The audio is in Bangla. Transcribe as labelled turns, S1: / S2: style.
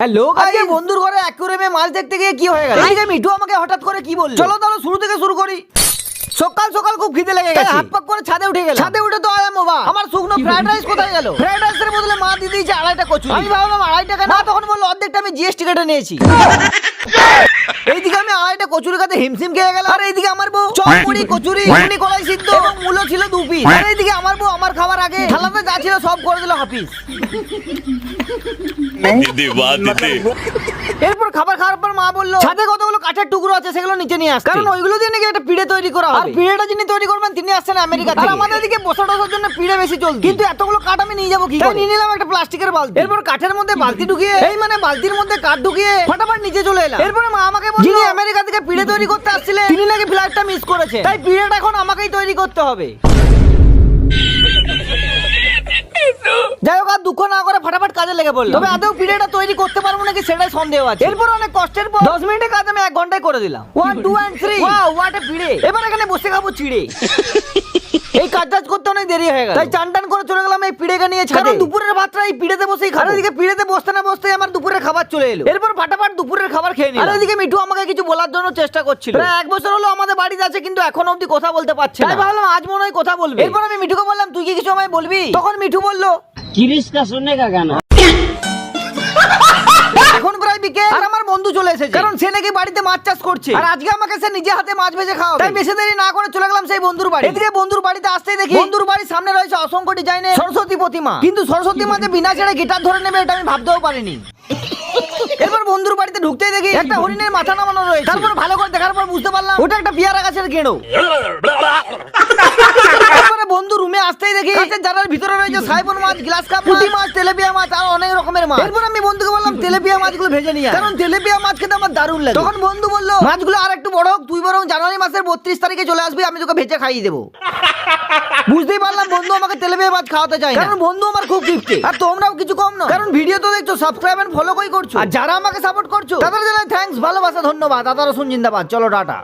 S1: হ্যালো আজকে বন্ধুর ঘরে অ্যাকুয়ারিয়ামে মাছ দেখতে গিয়ে কি হয়ে গেল? আজকে মিঠু আমাকে হঠাৎ করে কি বলল, চলো তাহলে শুরু থেকে শুরু করি। সকাল সকাল খুব খিদে লেগে গেছে, হাত পাক করে ছাদে উঠে গেল। ছাদে উঠে তো আয়া মোবা আমার শুকনো ফ্রাইড রাইস কোথায় গেল? ফ্রাইড রাইসের বদলে মা দিয়ে দিয়েছে 2.5টা কচুরি। আমি ভাবলাম 2.5 টাকা না, তখন বললো অর্ধেকটা আমি জিএসটি কেটে নিয়েছি। এইদিকে আমি 2.5টা কচুরি খাতে হিমশিম খেয়ে গেলাম, আর এইদিকে আমার বউ চপ মুড়ি কচুরি মুড়ি কলাই সিদ্ধ এবং মূলো ছিল 2 পিস। আর এইদিকে আমার বউ আমার খাবার আগে থালাতে যা ছিল সব করে দিল হাফিস। এরপর খাবার খাওয়ার পর মা বললো ছাদে কতগুলো কাঠের টুকরো আছে সেগুলো নিচে নিয়ে আসতে, কারণ ওইগুলো দিয়ে নাকি একটা পিড়ে তৈরি করা হবে। আর পিড়েটা যিনি তৈরি করবেন তিনি আসছেন আমেরিকা থেকে। আর আমাদের দিকে বসা টসার জন্য পিড়ে বেশি চলছে, কিন্তু এতগুলো কাঠ আমি নিয়ে যাবো কি করে? নিয়ে নিলাম একটা প্লাস্টিকের বালতি। এরপর কাঠের মধ্যে বালতি ঢুকিয়ে এই মানে বালতির মধ্যে কাঠ ঢুকিয়ে ফটাফট নিচে চলে এলাম। এরপরে মা আমাকে বলল যিনি আমেরিকা থেকে পিড়ে তৈরি করতে আসছিলেন তিনি নাকি ফ্লাইটটা মিস করেছে, তাই পিড়েটা এখন আমাকেই তৈরি করতে হবে। যাই হোক আর দুঃখ না করে ফটাফট কাজে লেগে পড়লো। তবে আদৌ পিড়েটা তৈরি করতে পারবো নাকি সেটাই সন্দেহ আছে। এরপর অনেক কষ্টের পর 10 মিনিটের কাজ আমি 1 ঘন্টায় করে দিলাম। 1 2 and 3 ওয়াও হোয়াট এ পিড়ে। এবার এখানে বসে খাবো চিড়ে। এই কাজ করতে অনেক দেরি হয়ে গেল, তাই চান টান করে চলে গেলাম এই পিড়েকে নিয়ে ছাদে। কারণ দুপুরের ভাতটা এই পিড়েতে বসেই খাবো। আর এদিকে পিড়েতে বসতে না বসতেই আমার দুপুরের খাবার চলে এলো। এরপর ফটাফট দুপুরের খাবার খেয়ে নিলাম। আর এদিকে মিঠু আমাকে কিছু বলার জন্য চেষ্টা করছিল। প্রায় 1 বছর হলো আমাদের বাড়িতে আছে, কিন্তু এখন অবধি কথা বলতে পারছে না। তাই ভাবলাম আজ মনে হয় কথা বলবে। এরপর আমি মিঠুকে বললাম তুই কি কিছু আমায় বলবি? তখন মিঠু বলল
S2: কিরিশটা শুনে গানা।
S1: এখন প্রায় বিকেল আর আমার বন্ধু চলে এসেছে, কারণ সে নাকি বাড়িতে মাছ চাষ করছে। আর আজকে আমাকে সে নিজে হাতে মাছ ভেজে খাওয়াবে। তাই বেশি দেরি না করে চলে গেলাম সেই বন্ধুর বাড়ি। এদিকে বন্ধুর বাড়িতে আসতেই দেখি বন্ধুর বাড়ির সামনে রয়েছে অসংখ্য ডিজাইনের সরস্বতী প্রতিমা, কিন্তু সরস্বতী মাঝে বিনা ছেড়ে গিটার ধরে নেবে এটা আমি ভাবতেও পারিনি। এরপর বন্ধুর বাড়িতে ঢুকতেই দেখি একটা হরিণের মাথা নামানো রয়েছে। তারপর ভালো করে দেখার পর বুঝতে পারলাম ওটা একটা পেয়ারা গাছের গেঁড়ো। তারপরে বন্ধু রুমে আসতেই দেখি গাছের জারের ভিতরে রয়েছে সাইবন মাছ, গ্লাস কাপ, পুঁটি মাছ, তেলাপিয়া মাছ আর অনেক রকমের মাছ। এরপর আমি বন্ধুকে বললাম তেলাপিয়া মাছগুলো ভেজে নিয়ে আয়, কারণ তেলাপিয়া মাছ খেতে আমার দারুণ লাগে। তখন বন্ধু বলল মাছগুলো আর একটু বড় হোক, তুই বরং জানুয়ারি মাসের 32 তারিখে চলে আসবি, আমি তোকে ভেজে খাইয়ে দেবো। বুঝতেই পারলাম বন্ধু আমাকে তেলাপিয়া মাছ খাওয়াতে চায় না, কারণ বন্ধু আমার খুব গিফটে। আর তোমরাও কিছু কম না, কারণ ভিডিও তো দেখছো, সাবস্ক্রাইব এন্ড ফলো কই করছো। আর যারা আমাকে সাপোর্ট করছো তাদের জন্য থ্যাঙ্কস, ভালোবাসা, ধন্যবাদ। আদার রসুন জিন্দাবাদ। চলো টাটা।